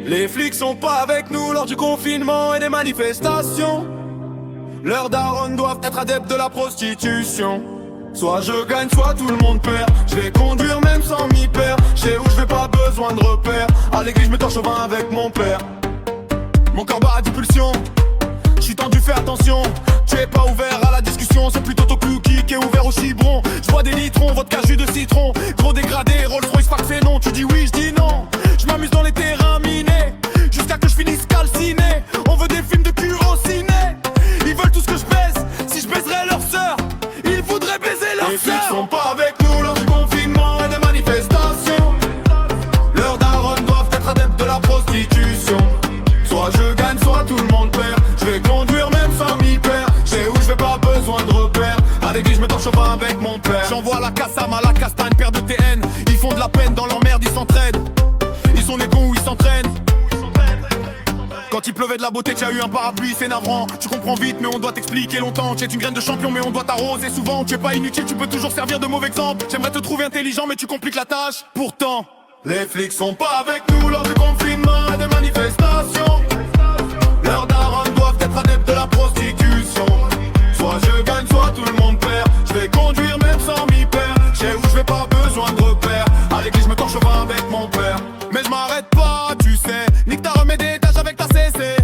Les flics sont pas avec nous lors du confinement et des manifestations. Leurs darons doivent être adeptes de la prostitution. Soit je gagne, soit tout le monde perd. Je vais conduire même sans m'y perdre. Je sais où je vais, pas besoin de repères. À l'église, je me torche au vin avec mon père. Mon corps bat à 10 pulsions. Je suis tendu, fais attention. Tu es pas ouvert à la discussion. C'est plutôt ton cookie qui est ouvert au citron. Je bois des litrons, vodka jus de citron. Gros dégradé, Rolls Royce, fax et non. Tu dis oui, je dis non. Je m'amuse dans les terrains minés jusqu'à que je finisse calciné. On veut des films de cul au ciné. Ils veulent tout ce que je baise. Si je baiserais leur sœur, ils voudraient baiser leur sœur. Les flics sont pas avec nous lors du confinement et des manifestations. Leurs darons doivent être adeptes de la prostitution. Soit je gagne, soit tout le monde perd. Je vais conduire même sans m'y perdre. Je sais où je vais, pas besoin de repères. À l'église, je me torche au vin avec mon père. J'envoie la cassam à la castagne, paire de TN. Ils font de la peine dans leur merde, ils s'entraident. Ils sont les cons où ils s'entraînent. Quand il pleuvait de la beauté, tu as eu un parapluie, c'est navrant. Tu comprends vite, mais on doit t'expliquer longtemps. Tu es une graine de champion, mais on doit t'arroser souvent. Tu es pas inutile, tu peux toujours servir de mauvais exemple. J'aimerais te trouver intelligent, mais tu compliques la tâche. Pourtant, les flics sont pas avec nous lors du confinement et des manifestations. Leurs darons doivent être adeptes de la prostitution. Soit je gagne, soit tout le monde perd. Je vais conduire même sans m'y perdre. Je sais où je vais, pas besoin de repères. À l'église, je me torche au vin avec mon père. Mais je m'arrête pas, tu sais. Nique ta rhum et des tâches avec ta CC.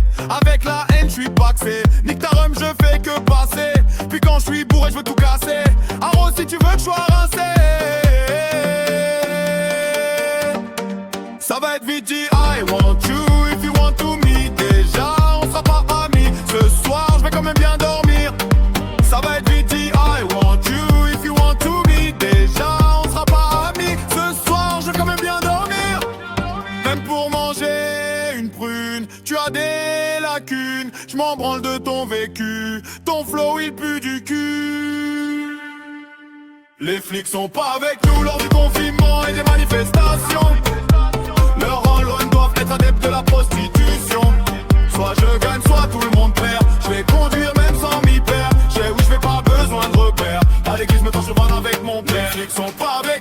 Avec la haine, je suis paxé. Nique ta rhum, je fais que passer. Puis quand je suis bourré, je veux tout casser. Arrose si tu veux que je sois rincé. Ça va être vite dit I want you if you want to me. Déjà on sera pas amis. Ce soir je vais quand même bien dormir. Ça va être vite dit I want you if you want to me. Déjà on sera pas amis. Ce soir je vais quand même bien dormir. Même pour manger une prune, tu as des lacunes. Je m'en branle de ton vécu. Ton flow il pue du cul. Les flics sont pas avec nous lors du confinement et des manifestations. Leurs Rolls doivent être adeptes de la prostitution. Soit je gagne, soit tout le monde perd. Je vais conduire même sans m'y perdre. Je sais où je vais, pas besoin de repères. À l'église, me torche le vin avec mon père. Les flics sont pas avec